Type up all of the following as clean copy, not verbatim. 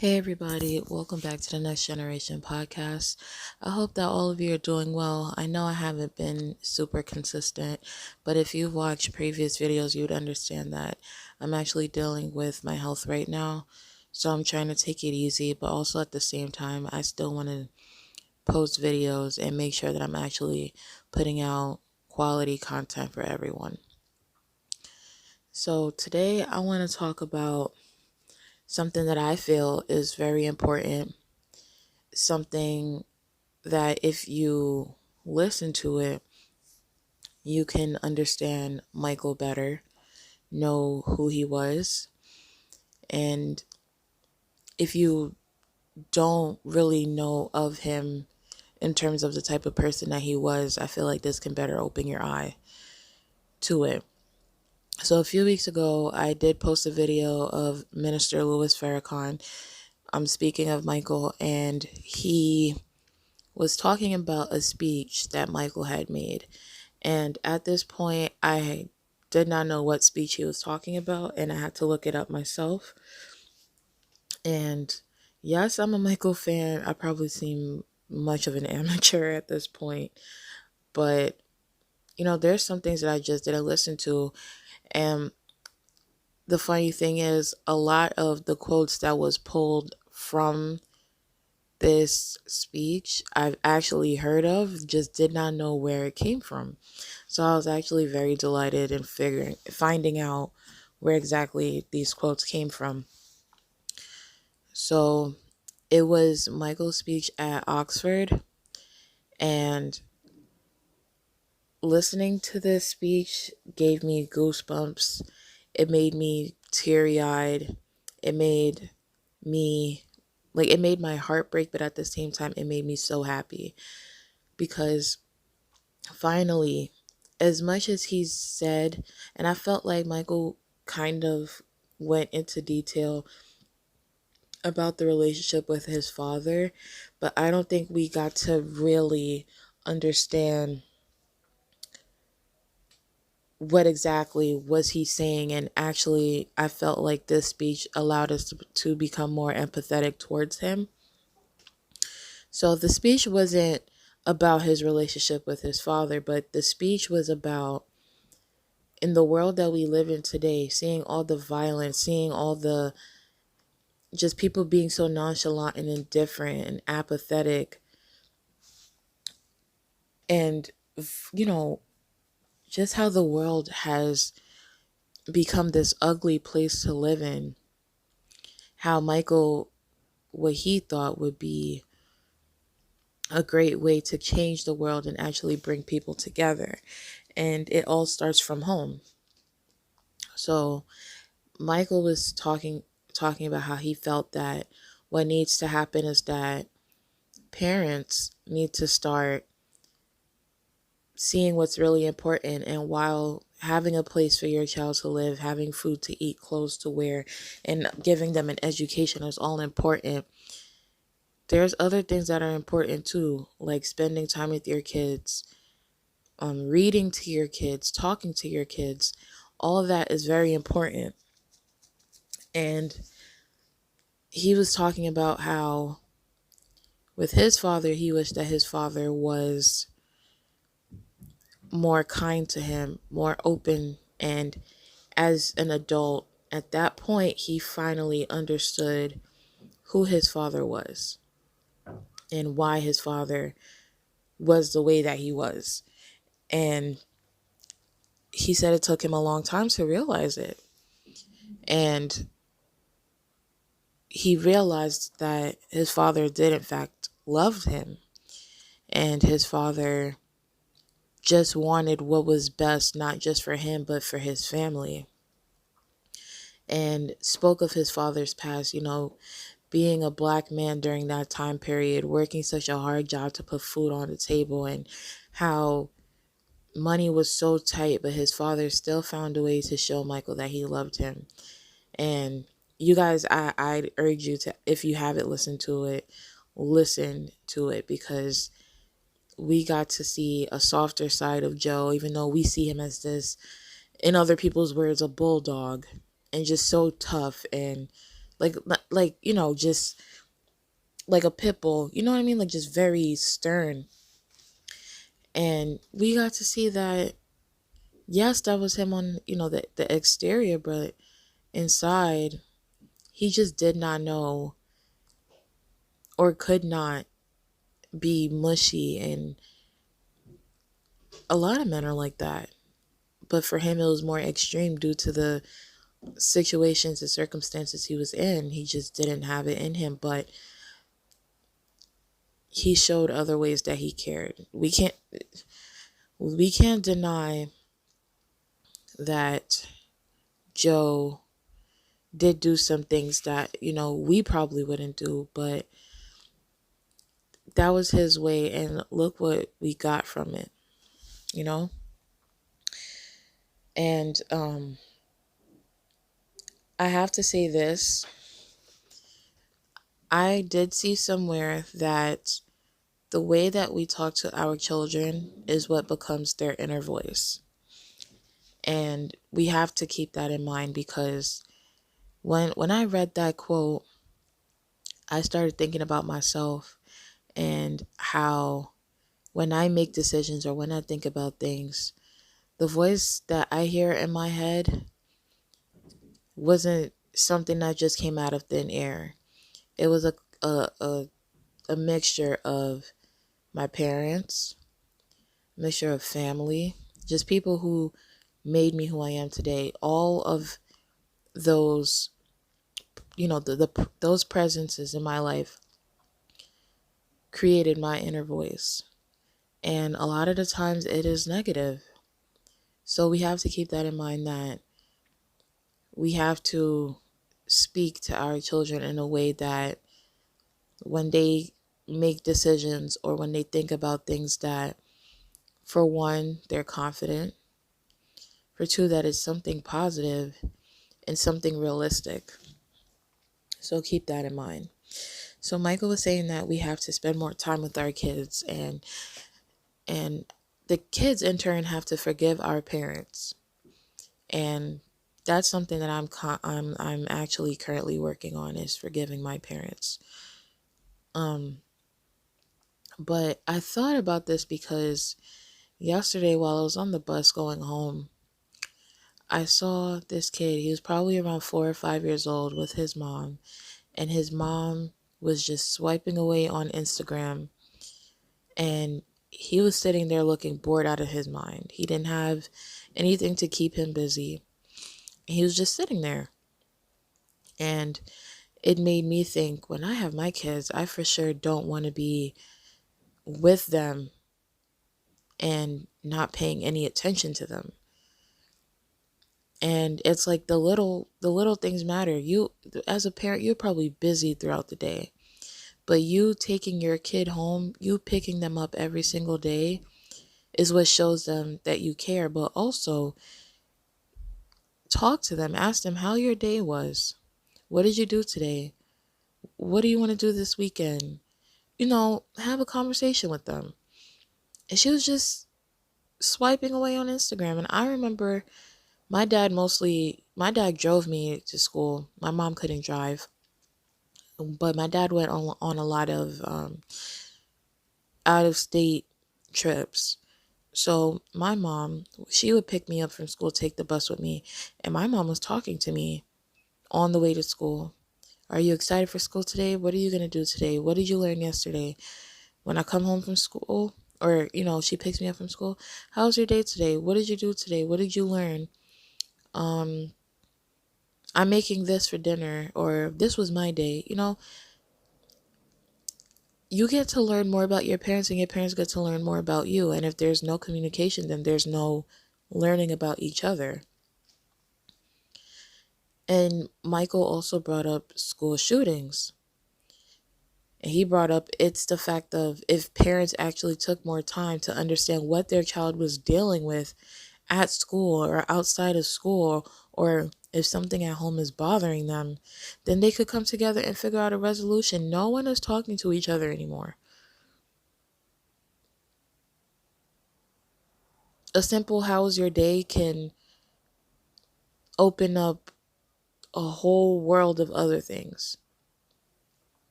Hey everybody, welcome back to the Next Generation podcast. I hope that all of you are doing well. I know I haven't been super consistent, but if you've watched previous videos, you would understand that I'm actually dealing with my health right now. So I'm trying to take it easy, but also at the same time, I still want to post videos and make sure that I'm actually putting out quality content for everyone. So today I want to talk about something that I feel is very important, something that if you listen to it, you can understand Michael better, know who he was. And if you don't really know of him in terms of the type of person that he was, I feel like this can better open your eye to it. So a few weeks ago, I did post a video of Minister Louis Farrakhan. I'm speaking of Michael, and he was talking about a speech that Michael had made. And at this point, I did not know what speech he was talking about, and I had to look it up myself. And yes, I'm a Michael fan. I probably seem much of an amateur at this point, but there's some things that I just didn't listen to. And the funny thing is, a lot of the quotes that was pulled from this speech I've actually heard of, just did not know where it came from. So I was actually very delighted in finding out where exactly these quotes came from. So it was Michael's speech at Oxford, and listening to this speech gave me goosebumps. It made me teary-eyed. It made me it made my heart break, but at the same time it made me so happy because finally, as much as he's said, and I felt like Michael kind of went into detail about the relationship with his father, but I don't think we got to really understand what exactly was he saying. And actually, I felt like this speech allowed us to become more empathetic towards him. So the speech wasn't about his relationship with his father, but the speech was about, in the world that we live in today, seeing all the violence, seeing all the just people being so nonchalant and indifferent and apathetic, and just how the world has become this ugly place to live in. How Michael, what he thought would be a great way to change the world and actually bring people together. And it all starts from home. So Michael was talking about how he felt that what needs to happen is that parents need to start seeing what's really important, and while having a place for your child to live, having food to eat, clothes to wear, and giving them an education is all important, there's other things that are important too, like spending time with your kids, reading to your kids, talking to your kids. All of that is very important. And he was talking about how with his father, he wished that his father was more kind to him, more open. And as an adult, at that point, he finally understood who his father was and why his father was the way that he was. And he said it took him a long time to realize it. And he realized that his father did, in fact, love him. And his father just wanted what was best, not just for him, but for his family. And spoke of his father's past, being a black man during that time period, working such a hard job to put food on the table, and how money was so tight, but his father still found a way to show Michael that he loved him. And you guys, I urge you to, if you haven't listened to it, listen to it, because we got to see a softer side of Joe, even though we see him as this, in other people's words, a bulldog, and just so tough and like just like a pit bull, you know what I mean, like just very stern. And we got to see that, yes, that was him on, the exterior, but inside he just did not know or could not be mushy. And a lot of men are like that, but for him it was more extreme due to the situations and circumstances he was in. He just didn't have it in him, but he showed other ways that he cared. We can't deny that Joe did do some things that, we probably wouldn't do, but that was his way, and look what we got from it, you know? And I have to say this. I did see somewhere that the way that we talk to our children is what becomes their inner voice. And we have to keep that in mind, because when I read that quote, I started thinking about myself and how when I make decisions or when I think about things, the voice that I hear in my head wasn't something that just came out of thin air. It was a, a, a mixture of my parents, a mixture of family, just people who made me who I am today. All of those, those presences in my life created my inner voice. And a lot of the times it is negative. So we have to keep that in mind, that we have to speak to our children in a way that when they make decisions or when they think about things, that for one, they're confident, for two, that it's something positive and something realistic. So keep that in mind. So Michael was saying that we have to spend more time with our kids, and the kids in turn have to forgive our parents. And that's something that I'm actually currently working on, is forgiving my parents. Um but I thought about this because yesterday while I was on the bus going home, I saw this kid. He was probably around 4 or 5 years old with his mom, and his mom was just swiping away on Instagram, and he was sitting there looking bored out of his mind. He didn't have anything to keep him busy. He was just sitting there. And it made me think, when I have my kids, I for sure don't want to be with them and not paying any attention to them. And it's like the little things matter. You, as a parent, you're probably busy throughout the day, but you taking your kid home, you picking them up every single day, is what shows them that you care. But also talk to them, ask them how your day was. What did you do today? What do you want to do this weekend? Have a conversation with them. And she was just swiping away on Instagram. And I remember my dad drove me to school. My mom couldn't drive, but my dad went on a lot of out of state trips. So my mom, she would pick me up from school, take the bus with me, and my mom was talking to me on the way to school. Are you excited for school today? What are you going to do today? What did you learn yesterday? When I come home from school, or, she picks me up from school, how was your day today? What did you do today? What did you learn? Um, I'm making this for dinner, or this was my day. You get to learn more about your parents, and your parents get to learn more about you. And if there's no communication, then there's no learning about each other. And Michael also brought up school shootings. And he brought up, it's the fact of, if parents actually took more time to understand what their child was dealing with at school or outside of school, or if something at home is bothering them, then they could come together and figure out a resolution. No one is talking to each other anymore. A simple "how was your day" can open up a whole world of other things.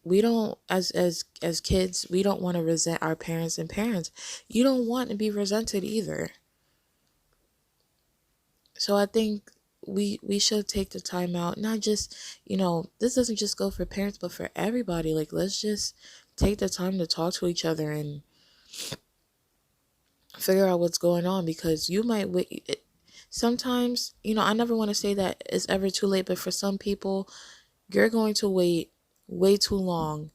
We don't, as kids, we don't want to resent our parents, and parents, you don't want to be resented either. So I think we should take the time out, not just, this doesn't just go for parents, but for everybody. Like, let's just take the time to talk to each other and figure out what's going on, because you might wait. Sometimes, I never want to say that it's ever too late, but for some people, you're going to wait way too long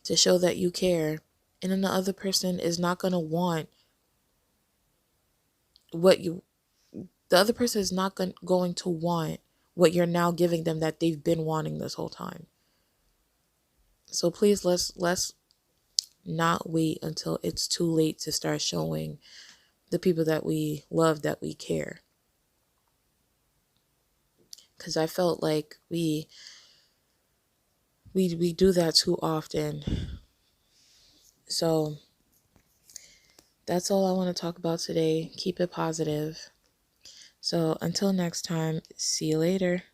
to show that you care. And then the other person is not going to want what you, the other person is not going to want what you're now giving them that they've been wanting this whole time. So please, let's not wait until it's too late to start showing the people that we love that we care. Because I felt like we do that too often. So that's all I want to talk about today. Keep it positive. So until next time, see you later.